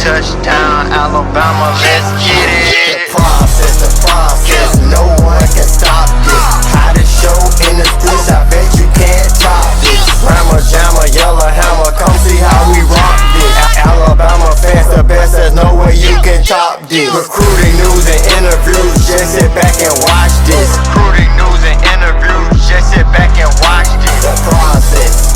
Touchdown, Alabama, let's get it. The process, no one can stop this. Hottest show in the streets, I bet you can't top this. Rammer, jammer, yellow hammer, come see how we rock this. Alabama fans, the best, there's no way you can top this. Recruiting news and interviews, just sit back and watch this. Recruiting news and interviews, just sit back and watch this. The process.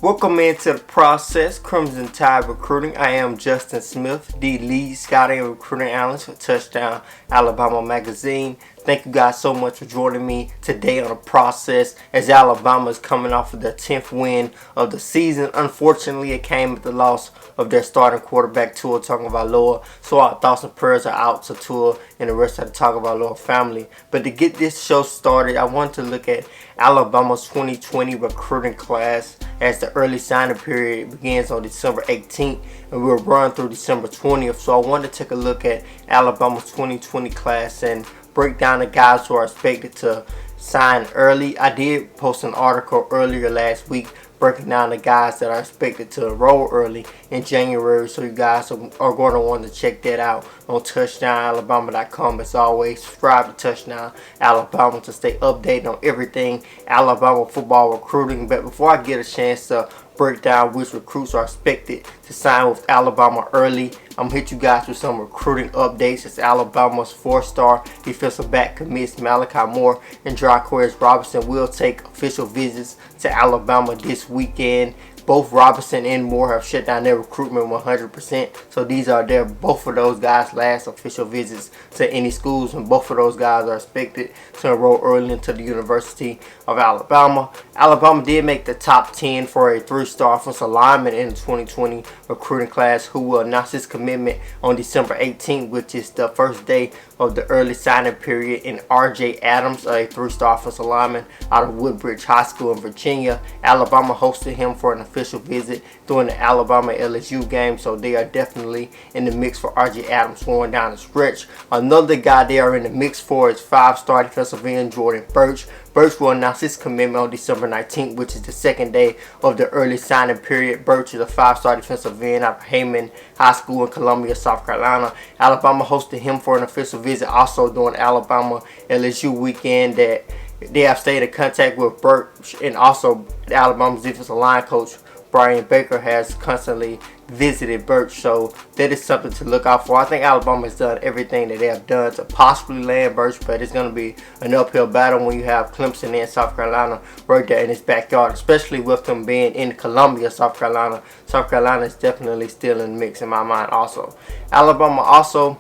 Welcome into the process, Crimson Tide Recruiting. I am Justin Smith, the lead scouting and recruiting analyst for Touchdown Alabama magazine. Thank you guys so much for joining me today on the process as Alabama is coming off of their 10th win of the season. Unfortunately, it came at the loss of their starting quarterback, Tua Tagovailoa. So our thoughts and prayers are out to Tua and the rest of the Tagovailoa family. But to get this show started, I want to look at Alabama's 2020 recruiting class as the early signing period begins on December 18th and we'll run through December 20th. So I want to take a look at Alabama's 2020 class and break down the guys who are expected to sign early. I did post an article earlier last week breaking down the guys that are expected to enroll early in January, so you guys are going to want to check that out on touchdownalabama.com. As always, subscribe to Touchdown Alabama to stay updated on everything Alabama football recruiting. But before I get a chance to break down which recruits are expected to sign with Alabama early, I'm going to hit you guys with some recruiting updates as Alabama's 4-star defensive back commits Malachi Moore and Jarquez Robinson will take official visits to Alabama this weekend. Both Robinson and Moore have shut down their recruitment 100%. So these are both of those guys' last official visits to any schools, and both of those guys are expected to enroll early into the University of Alabama. Alabama did make the top 10 for a 3-star offensive lineman in the 2020 recruiting class who will announce his commitment on December 18th, which is the first day of the early signing period, in R.J. Adams, a 3-star offensive lineman out of Woodbridge High School in Virginia. Alabama hosted him for an official visit during the Alabama-LSU game, so they are definitely in the mix for R.J. Adams going down the stretch. Another guy they are in the mix for is 5-star defensive end Jordan Burch. Burch will announce his commitment on December 19th, which is the second day of the early signing period. Burch is a 5-star defensive end out of Heyman High School in Columbia, South Carolina. Alabama hosted him for an official visit also during Alabama-LSU weekend. That they have stayed in contact with Burch, and also Alabama's defensive line coach Brian Baker has constantly visited Burch, so that is something to look out for. I think Alabama has done everything that they have done to possibly land Burch, but it's going to be an uphill battle when you have Clemson and South Carolina right there in his backyard, especially with them being in Columbia, South Carolina. South Carolina is definitely still in the mix in my mind also. Alabama also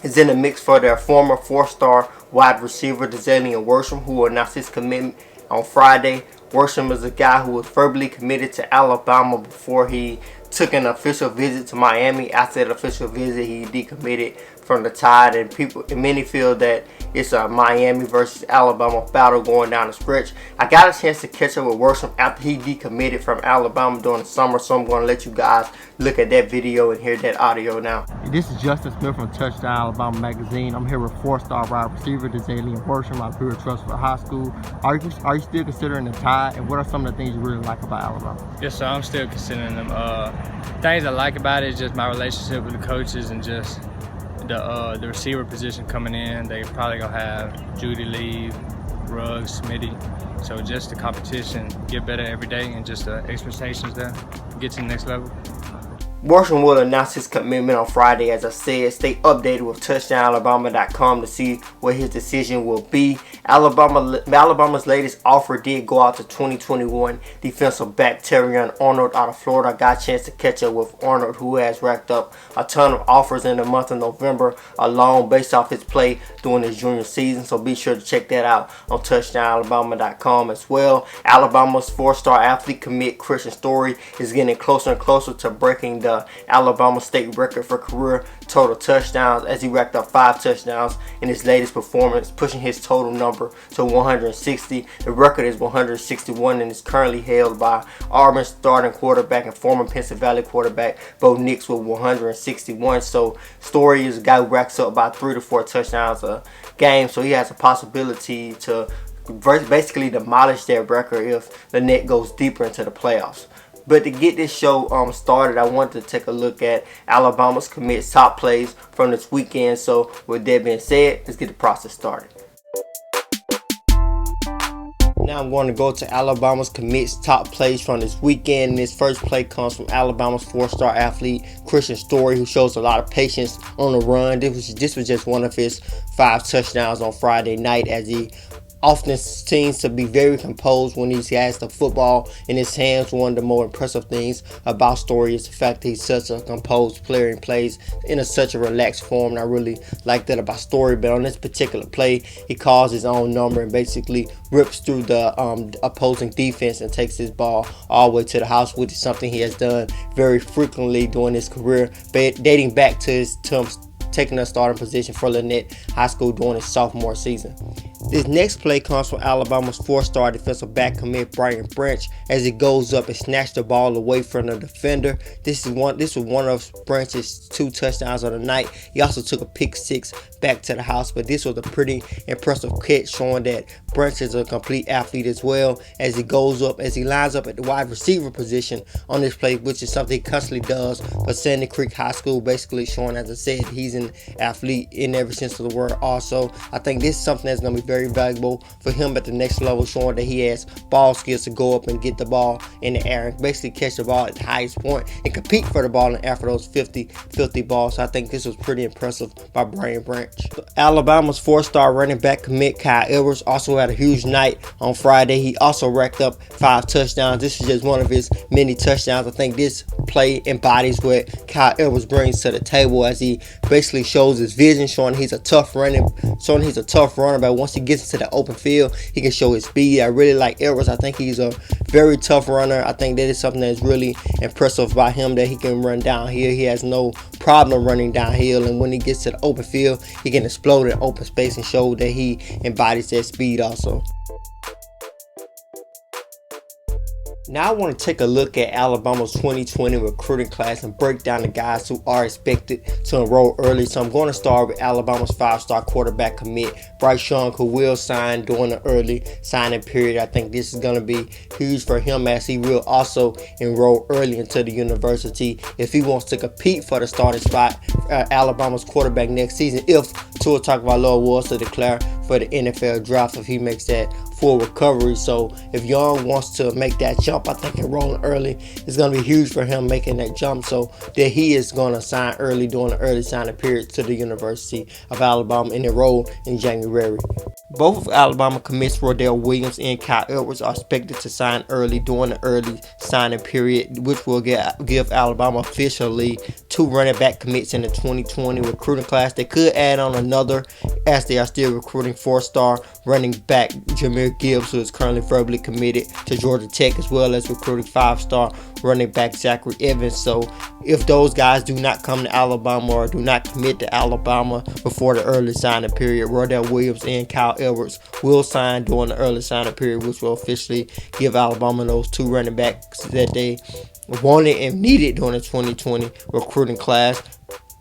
is in the mix for their former 4-star wide receiver D'Zalian Worsham, who will announce his commitment on Friday. Worsham is a guy who was verbally committed to Alabama before he took an official visit to Miami. After that official visit, he decommitted from the Tide, and many feel that it's a Miami versus Alabama battle going down the stretch. I got a chance to catch up with Worsham after he decommitted from Alabama during the summer, so I'm going to let you guys look at that video and hear that audio now. This is Justin Smith from Touchdown Alabama magazine. I'm here with 4-star wide receiver D'Zalian Worsham out of Trustford High School. Are you still considering the Tide, and what are some of the things you really like about Alabama? Yes, sir. I'm still considering them. Things I like about it is just my relationship with the coaches and just the receiver position coming in. They probably gonna have Judy leave, Ruggs, Smitty. So just the competition, get better every day, and just the expectations there, get to the next level. Worsham will announce his commitment on Friday. As I said, stay updated with touchdownalabama.com to see what his decision will be. Alabama's latest offer did go out to 2021 defensive back Terrion Arnold out of Florida. I got a chance to catch up with Arnold, who has racked up a ton of offers in the month of November alone based off his play during his junior season. So be sure to check that out on touchdownalabama.com as well. Alabama's 4-star athlete commit Christian Story is getting closer and closer to breaking the Alabama state record for career total touchdowns as he racked up 5 touchdowns in his latest performance, pushing his total number to 160. The record is 161 and is currently held by Auburn's starting quarterback and former Pennsylvania Valley quarterback Bo Nix with 161. So Story is a guy who racks up about 3 to 4 touchdowns a game, so he has a possibility to basically demolish their record if the net goes deeper into the playoffs. But to get this show started, I wanted to take a look at Alabama's commits top plays from this weekend. So with that being said, let's get the process started. Now I'm going to go to Alabama's commits top plays from this weekend. And this first play comes from Alabama's 4-star athlete Christian Story, who shows a lot of patience on the run. This was just one of his 5 touchdowns on Friday night, as he often seems to be very composed when he has the football in his hands. One of the more impressive things about Story is the fact that he's such a composed player and plays in such a relaxed form. And I really like that about Story. But on this particular play, he calls his own number and basically rips through the opposing defense and takes his ball all the way to the house, which is something he has done very frequently during his career, dating back to his taking a starting position for Lynette High School during his sophomore season. This next play comes from Alabama's 4-star defensive back commit Brian Branch, as he goes up and snatched the ball away from the defender. This was one of Branch's 2 touchdowns of the night. He also took a pick 6 back to the house, but this was a pretty impressive catch, showing that Branch is a complete athlete as well, as he lines up at the wide receiver position on this play, which is something he constantly does for Sandy Creek High School, basically showing, as I said, he's an athlete in every sense of the word. Also, I think this is something that's going to be very valuable for him at the next level, showing that he has ball skills to go up and get the ball in the air and basically catch the ball at the highest point and compete for the ball in the air for those 50 balls. So I think this was pretty impressive by Brian Branch. Alabama's 4-star running back commit Kyle Edwards also had a huge night on Friday. He also racked up 5 touchdowns. This is just one of his many touchdowns. I think this play embodies what Kyle Edwards brings to the table, as he basically shows his vision, showing he's a tough runner. But once he gets into the open field, he can show his speed. I really like Edwards. I think he's a very tough runner. I think that is something that's really impressive about him, that he can run downhill. He has no problem running downhill, and when he gets to the open field, he can explode in open space and show that he embodies that speed also. Now I want to take a look at Alabama's 2020 recruiting class and break down the guys who are expected to enroll early. So I'm going to start with Alabama's 5-star quarterback commit Bryce Young, who will sign during the early signing period. I think this is going to be huge for him, as he will also enroll early into the university if he wants to compete for the starting spot Alabama's quarterback next season, if Tua Tagovailoa was to declare for the NFL draft, if he makes that full recovery. So if Young wants to make that jump, I think enrolling early is going to be huge for him, making that jump, so that he is going to sign early during the early signing period to the University of Alabama and enroll in January. Both of Alabama commits Rodell Williams and Kyle Edwards are expected to sign early during the early signing period, which will give Alabama officially 2 running back commits in the 2020 recruiting class. They could add on another, as they are still recruiting 4-star running back Jahmyr Gibbs, who is currently verbally committed to Georgia Tech, as well as recruiting 5-star running back Zachary Evans. So if those guys do not come to Alabama or do not commit to Alabama before the early signing period, Rodell Williams and Kyle Edwards will sign during the early signing period, which will officially give Alabama those 2 running backs that they wanted and needed during the 2020 recruiting class.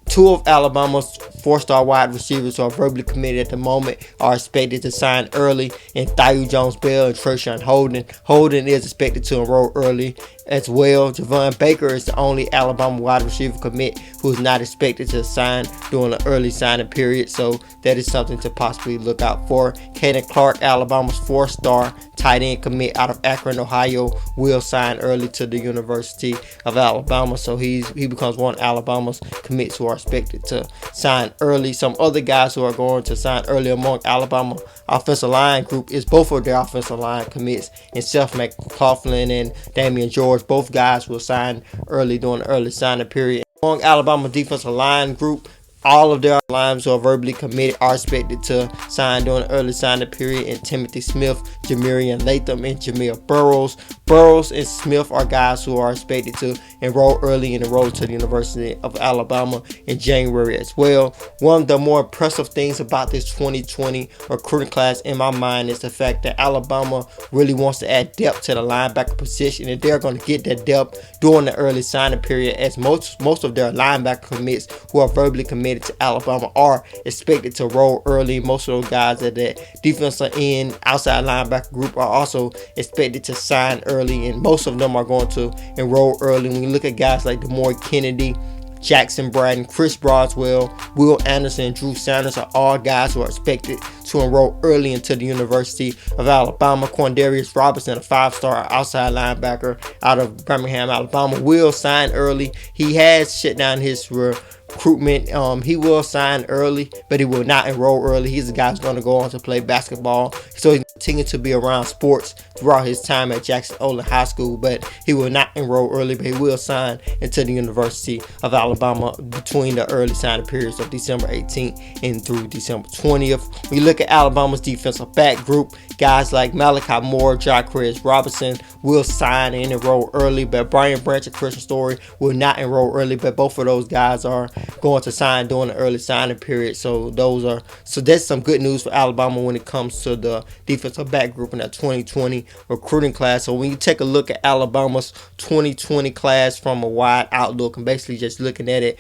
2 of Alabama's 4-star wide receivers who are verbally committed at the moment are expected to sign early, in Thayou Jones-Bell and Trayshawn Holden. Holden is expected to enroll early as well. Javon Baker is the only Alabama wide receiver commit who is not expected to sign during the early signing period, so that is something to possibly look out for. Caden Clark, Alabama's 4-star tight end commit out of Akron, Ohio, will sign early to the University of Alabama, so he becomes one of Alabama's commits who are expected to sign early. Some other guys who are going to sign early among Alabama offensive line group is both of their offensive line commits, and Seth McLaughlin and Damian George. Both guys will sign early during the early signing period. Among Alabama defensive line group, all of their lines who are verbally committed are expected to sign during the early signing period, and Timothy Smith, Jamarian Latham, and Jamil Burrows. Burrows and Smith are guys who are expected to enroll early and enroll to the University of Alabama in January as well. One of the more impressive things about this 2020 recruiting class in my mind is the fact that Alabama really wants to add depth to the linebacker position, and they're going to get that depth during the early signing period, as most of their linebacker commits who are verbally committed committed to Alabama are expected to roll early. Most of those guys at that defensive end, outside linebacker group are also expected to sign early, and most of them are going to enroll early. When you look at guys like DeMaury Kennedy, Jackson Bratton, Chris Broswell, Will Anderson, and Drew Sanders are all guys who are expected to enroll early into the University of Alabama. Quandarius Robinson, a 5-star outside linebacker out of Birmingham, Alabama, will sign early. He has shut down his recruitment. He will sign early, but he will not enroll early. He's a guy who's going to go on to play basketball, so he's continuing to be around sports throughout his time at Jackson Olin High School, but he will not enroll early, but he will sign into the University of Alabama between the early signing periods of December 18th and through December 20th. We look at Alabama's defensive back group. Guys like Malachi Moore, Jacquez Robinson will sign and enroll early, but Brian Branch and Christian Story will not enroll early, but both of those guys are going to sign during the early signing period. So that's some good news for Alabama when it comes to the defensive back group in that 2020 recruiting class. So when you take a look at Alabama's 2020 class from a wide outlook and basically just looking at it,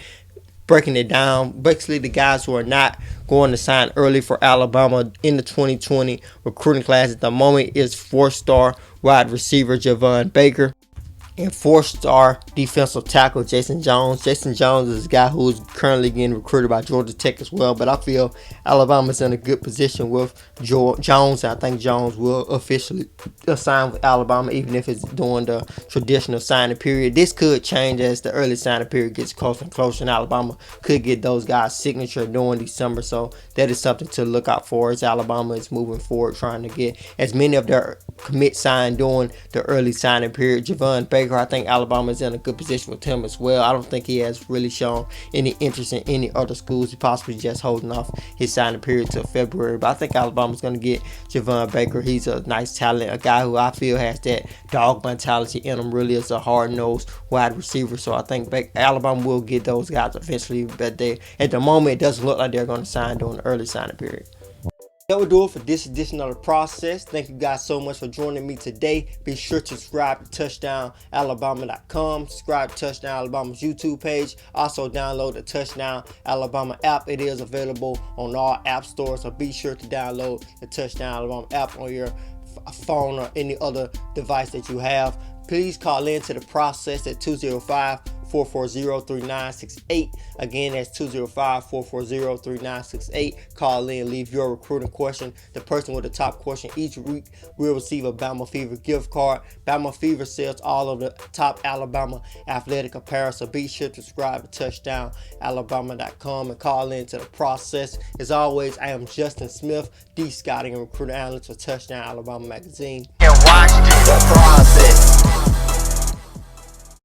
breaking it down, basically the guys who are not going to sign early for Alabama in the 2020 recruiting class at the moment is 4-star wide receiver Javon Baker and 4-star defensive tackle Jason Jones. Jason Jones is a guy who is currently getting recruited by Georgia Tech as well, but I feel Alabama's in a good position with Jones. I think Jones will officially sign with Alabama, even if it's during the traditional signing period. This could change as the early signing period gets closer and closer, and Alabama could get those guys' signature during December, so that is something to look out for as Alabama is moving forward, trying to get as many of their commit signed during the early signing period. Javon Baker, I think Alabama is in a good position with him as well. I don't think he has really shown any interest in any other schools. He possibly just holding off his signing period till February, but I think Alabama's going to get Javon Baker. He's a nice talent, a guy who I feel has that dog mentality in him, really is a hard-nosed wide receiver, so I think Alabama will get those guys eventually, but at the moment it doesn't look like they're going to sign during the early signing period. That will do it for this edition of The Process. Thank you guys so much for joining me today. Be sure to subscribe to TouchdownAlabama.com. Subscribe to Touchdown Alabama's YouTube page. Also download the Touchdown Alabama app. It is available on all app stores, so be sure to download the Touchdown Alabama app on your phone or any other device that you have. Please call in to The Process at 205-440-3968. Again, that's 205-440-3968. Call in, leave your recruiting question. The person with the top question each week will receive a Bama Fever gift card. Bama Fever sells all of the top Alabama athletic apparel, so be sure to subscribe to TouchdownAlabama.com and call in to The Process. As always, I am Justin Smith, the scouting and recruiting analyst for Touchdown Alabama magazine. And watch this. The Process.